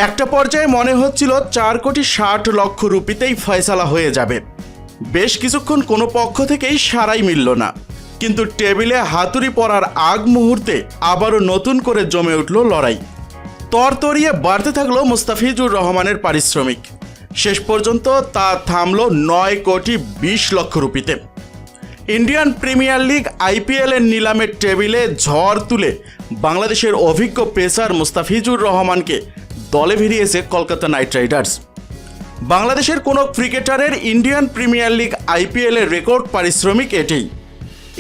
একটা পর্যায়ে মনে হচ্ছিল 4,60,00,000 রুপিতেই ফয়সালা হয়ে যাবে। বেশ কিছুক্ষণ কোনো পক্ষ থেকেই সারাই মিলল না, কিন্তু টেবিলে হাতুড়ি পড়ার আগ মুহূর্তে আবারও নতুন করে জমে উঠল লড়াই। তরতরিয়ে বাড়তে থাকলো মুস্তাফিজুর রহমানের পারিশ্রমিক। শেষ পর্যন্ত তা থামল 9,20,00,000 রুপিতে। ইন্ডিয়ান প্রিমিয়ার লিগ IPL এর নিলামের টেবিলে ঝড় তুলে বাংলাদেশের অভিজ্ঞ পেসার মুস্তাফিজুর রহমানকে দলে ভিড়িয়েছে কলকাতা নাইট রাইডার্স। বাংলাদেশের কোনো ক্রিকেটারের ইন্ডিয়ান প্রিমিয়ার লিগ IPL এর রেকর্ড পারিশ্রমিক এটাই।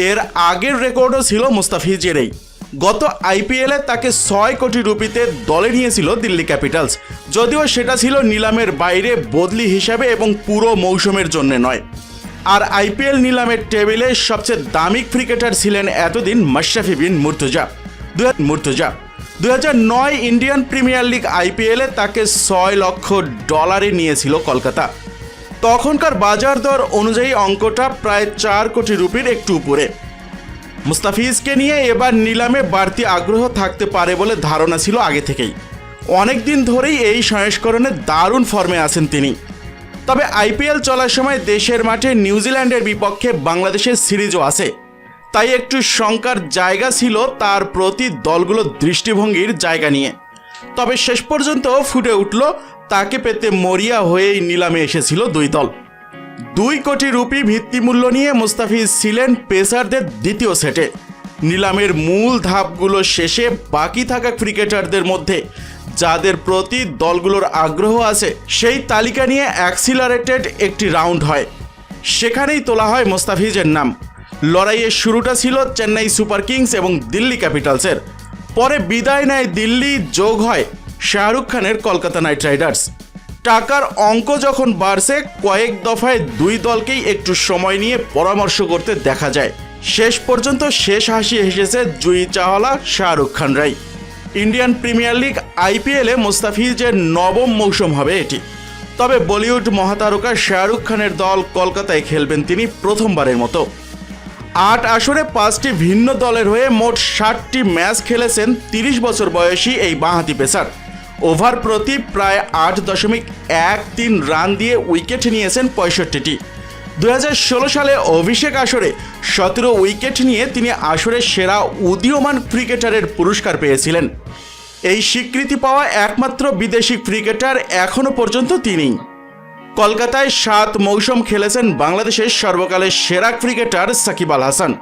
এর আগের রেকর্ডও ছিল মুস্তাফিজেরই। গত IPL-এ তাকে 6 কোটি রুপিতে দলে নিয়েছিল দিল্লি ক্যাপিটালস, যদিও সেটা ছিল নিলামের বাইরে বদলি হিসাবে এবং পুরো মৌসুমের জন্য নয়। আর IPL নিলামের টেবিলে সবচেয়ে দামি ক্রিকেটার ছিলেন এতদিন মাশরাফি বিন মুর্তজা। 2009 ইন্ডিয়ান প্রিমিয়ার লিগ IPL-এ তাকে $6 লক্ষ নিয়েছিল কলকাতা। তখনকার বাজার দর অনুযায়ী অঙ্কটা প্রায় 4 কোটি রুপির একটু উপরে। মুস্তাফিজকে নিয়ে এবার নিলামে বাড়তি আগ্রহ থাকতে পারে বলে ধারণা ছিল আগে থেকেই। অনেক দিন ধরেই এই সংস্করণে দারুণ ফর্মে আছেন তিনি। তবে IPL চলার সময় দেশের মাঠে নিউজিল্যান্ডের বিপক্ষে বাংলাদেশের সিরিজও আছে, তাই একটু শঙ্কার জায়গা ছিল তার প্রতি দলগুলোর দৃষ্টিভঙ্গির জায়গা নিয়ে। তবে শেষ পর্যন্ত ফুটে উঠল তাকে পেতে মরিয়া হয়েই নিলামে এসেছিল দুই দল। 2 কোটি রুপি ভিত্তিমূল্য নিয়ে মুস্তাফিজ ছিলেন পেসারদের দ্বিতীয় সেটে। নিলামের মূল ধাপগুলো শেষে বাকি থাকা ক্রিকেটারদের মধ্যে যাদের প্রতি দলগুলোর আগ্রহ আছে সেই তালিকা নিয়ে অ্যাক্সিলারেটেড একটি রাউন্ড হয়। সেখানেই তোলা হয় মুস্তাফিজের নাম। লড়াইয়ের শুরুটা ছিল চেন্নাই সুপার কিংস এবং দিল্লি ক্যাপিটালসের। পরে বিদায় নেয় দিল্লি, যোগ হয় শাহরুখ খানের কলকাতা নাইট রাইডার্স। টাকার অঙ্ক যখন বাড়ছে, কয়েক দফায় দুই দলকেই একটু সময় নিয়ে পরামর্শ করতে দেখা যায়। শেষ পর্যন্ত শেষ হাসি হেসেছে জুই চাওয়ালা, শাহরুখ খানরাই। ইন্ডিয়ান প্রিমিয়ার লিগ IPL-এ মুস্তাফিজের 9ম মৌসুম হবে এটি। তবে বলিউড মহাতারকা শাহরুখ খানের দল কলকাতায় খেলবেন তিনি প্রথমবারের মতো। 8 আসরে 5টি ভিন্ন দলের হয়ে মোট 60টি ম্যাচ খেলেছেন 30 বছর বয়সী এই বাঁহাতি পেসার। ওভার প্রতি প্রায় 8.13 রান দিয়ে উইকেট নিয়েছেন 65টি। 2016 সালে অভিষেক আসরে 17 উইকেট নিয়ে তিনি আসরের সেরা উদীয়মান ক্রিকেটারের পুরস্কার পেয়েছিলেন। এই স্বীকৃতি পাওয়া একমাত্র বিদেশি ক্রিকেটার এখনও পর্যন্ত তিনিই। কলকাতায় 7 মৌসুম খেলেছেন বাংলাদেশের সর্বকালের সেরা ক্রিকেটার সাকিব আল হাসান।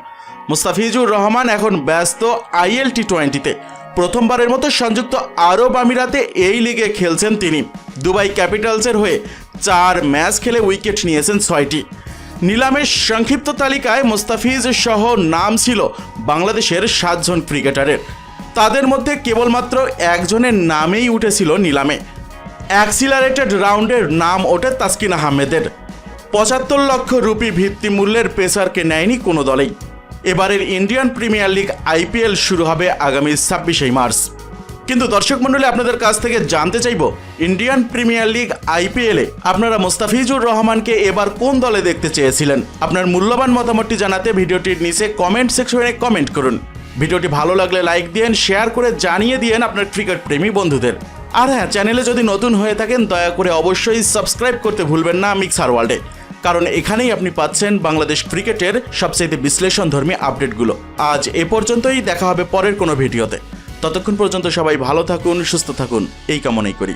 মুস্তাফিজুর রহমান এখন ব্যস্ত IL T20-তে। প্রথমবারের মতো সংযুক্ত আরব আমিরাতে এই লিগে খেলছেন তিনি। দুবাই ক্যাপিটালসের হয়ে 4 ম্যাচ খেলে উইকেট নিয়েছেন 6টি। নিলামের সংক্ষিপ্ত তালিকায় মুস্তাফিজ সহ নাম ছিল বাংলাদেশের 7 জন ক্রিকেটারের। তাদের মধ্যে কেবলমাত্র একজনের নামেই উঠেছিল নিলামে। অ্যাক্সিলারেটেড রাউন্ডের নাম ওঠে তাসকিন আহমেদের। 75 লক্ষ রুপি ভিত্তিমূল্যের পেসারকে নেয়নি কোনো দলেই। এবারের ইন্ডিয়ান প্রিমিয়ার লিগ IPL শুরু হবে আগামী 26 মার্চ। কিন্তু দর্শক মণ্ডলী, আপনাদের কাছ থেকে জানতে চাইব, ইন্ডিয়ান প্রিমিয়ার লিগ IPL-এ আপনারা মুস্তাফিজুর রহমানকে এবার কোন দলে দেখতে চেয়েছিলেন? আপনার মূল্যবান মতামতটি জানাতে ভিডিওটির নিচে কমেন্ট সেকশনে কমেন্ট করুন। ভিডিওটি ভালো লাগলে লাইক দিন, শেয়ার করে জানিয়ে দিন আপনার ক্রিকেট প্রেমী বন্ধুদের। আর হ্যাঁ, চ্যানেলে যদি নতুন হয়ে থাকেন দয়া করে অবশ্যই সাবস্ক্রাইব করতে ভুলবেন না মিক্সার ওয়ার্ল্ডে, কারণ এখানেই আপনি পাচ্ছেন বাংলাদেশ ক্রিকেটের সবচেয়ে বিশ্লেষণধর্মী আপডেটগুলো। আজ এ পর্যন্তই, দেখা হবে পরের কোনো ভিডিওতে। ততক্ষণ পর্যন্ত সবাই ভালো থাকুন, সুস্থ থাকুন, এই কামনাই করি।